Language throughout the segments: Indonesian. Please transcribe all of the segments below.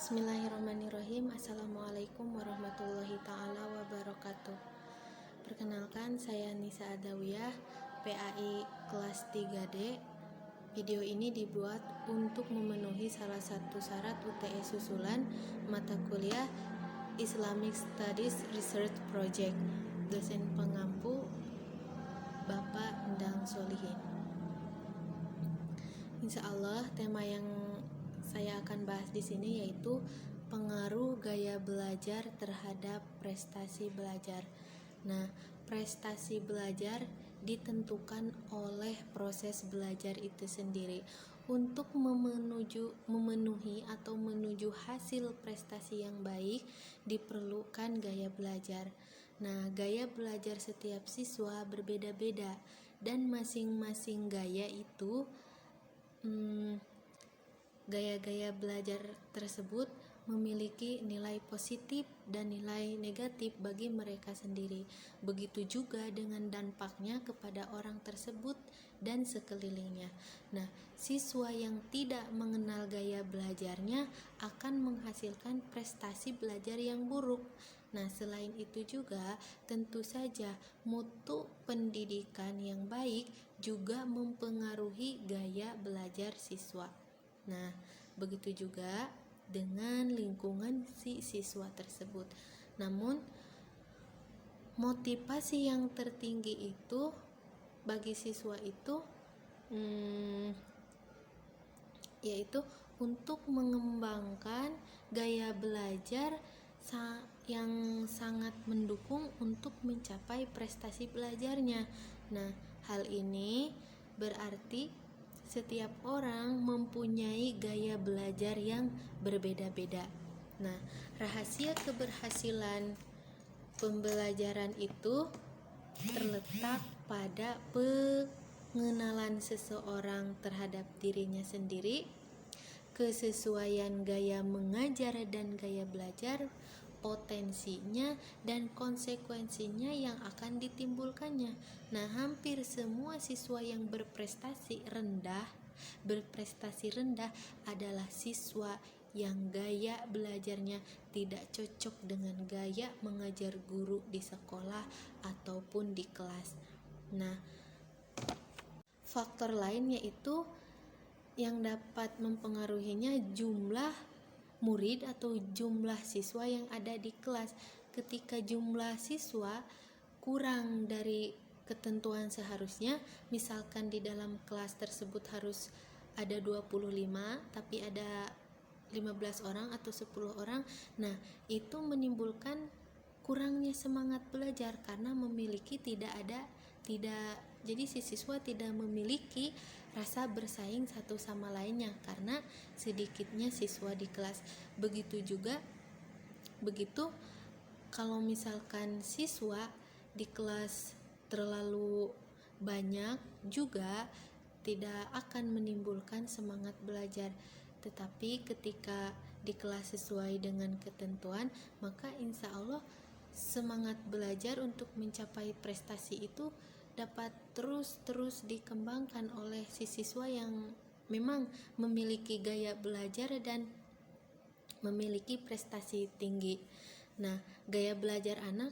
Bismillahirrahmanirrahim. Assalamualaikum warahmatullahi ta'ala wabarakatuh. Perkenalkan, saya Nisa Adawiyah, PAI kelas 3D. Video ini dibuat untuk memenuhi salah satu syarat UTS susulan mata kuliah Islamic Studies Research Project. Dosen pengampu Bapak Endang Solihin. Insya Allah, tema yang saya akan bahas di sini yaitu pengaruh gaya belajar terhadap prestasi belajar. Nah, prestasi belajar ditentukan oleh proses belajar itu sendiri. Untuk memenuhi atau menuju hasil prestasi yang baik diperlukan gaya belajar. Nah, gaya belajar setiap siswa berbeda-beda dan masing-masing gaya itu gaya-gaya belajar tersebut memiliki nilai positif dan nilai negatif bagi mereka sendiri. Begitu juga dengan dampaknya kepada orang tersebut dan sekelilingnya. Nah, siswa yang tidak mengenal gaya belajarnya akan menghasilkan prestasi belajar yang buruk. Nah, selain itu juga tentu saja mutu pendidikan yang baik juga mempengaruhi gaya belajar siswa. Nah, begitu juga dengan lingkungan si siswa tersebut. Namun, motivasi yang tertinggi itu bagi siswa itu yaitu untuk mengembangkan gaya belajar yang sangat mendukung untuk mencapai prestasi belajarnya. Nah, hal ini berarti setiap orang mempunyai gaya belajar yang berbeda-beda. Nah, rahasia keberhasilan pembelajaran itu terletak pada pengenalan seseorang terhadap dirinya sendiri, kesesuaian gaya mengajar dan gaya belajar, potensinya dan konsekuensinya yang akan ditimbulkannya. Nah, hampir semua siswa yang berprestasi rendah adalah siswa yang gaya belajarnya tidak cocok dengan gaya mengajar guru di sekolah ataupun di kelas. Nah, faktor lain yaitu yang dapat mempengaruhinya jumlah murid atau jumlah siswa yang ada di kelas. Ketika jumlah siswa kurang dari ketentuan seharusnya, misalkan di dalam kelas tersebut harus ada 25 tapi ada 15 orang atau 10 orang. Nah, itu menimbulkan kurangnya semangat belajar karena jadi si siswa tidak memiliki rasa bersaing satu sama lainnya karena sedikitnya siswa di kelas. Begitu kalau misalkan siswa di kelas terlalu banyak juga tidak akan menimbulkan semangat belajar. Tetapi ketika di kelas sesuai dengan ketentuan, maka insya Allah semangat belajar untuk mencapai prestasi itu dapat terus dikembangkan oleh si siswa yang memang memiliki gaya belajar dan memiliki prestasi tinggi. Nah, gaya belajar anak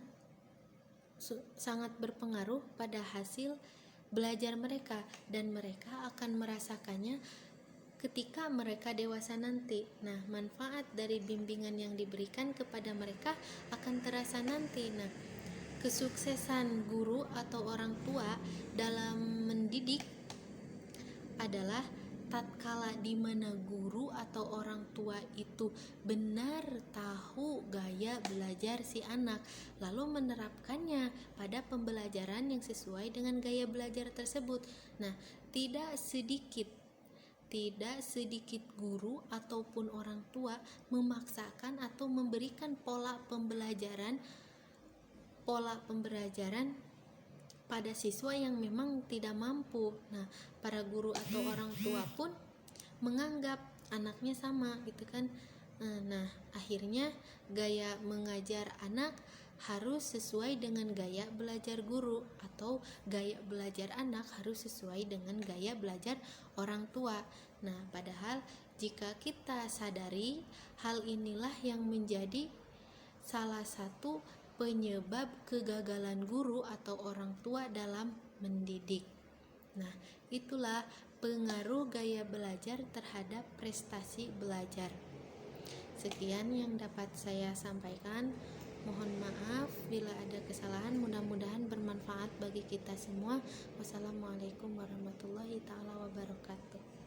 sangat berpengaruh pada hasil belajar mereka dan mereka akan merasakannya ketika mereka dewasa nanti. Nah, manfaat dari bimbingan yang diberikan kepada mereka akan terasa nanti. Nah, kesuksesan guru atau orang tua dalam mendidik adalah tatkala di mana guru atau orang tua itu benar tahu gaya belajar si anak, lalu menerapkannya pada pembelajaran yang sesuai dengan gaya belajar tersebut. Nah, tidak sedikit guru ataupun orang tua memaksakan atau memberikan pola pembelajaran pada siswa yang memang tidak mampu. Nah, para guru atau orang tua pun menganggap anaknya sama gitu kan. Nah, akhirnya gaya mengajar anak harus sesuai dengan gaya belajar guru atau gaya belajar anak harus sesuai dengan gaya belajar orang tua. Nah, padahal Jika kita sadari, hal inilah yang menjadi salah satu penyebab kegagalan guru atau orang tua dalam mendidik. Nah, itulah pengaruh gaya belajar terhadap prestasi belajar. Sekian yang dapat saya sampaikan. Mohon maaf bila ada kesalahan, mudah-mudahan bermanfaat bagi kita semua. Wassalamualaikum warahmatullahi taala wabarakatuh.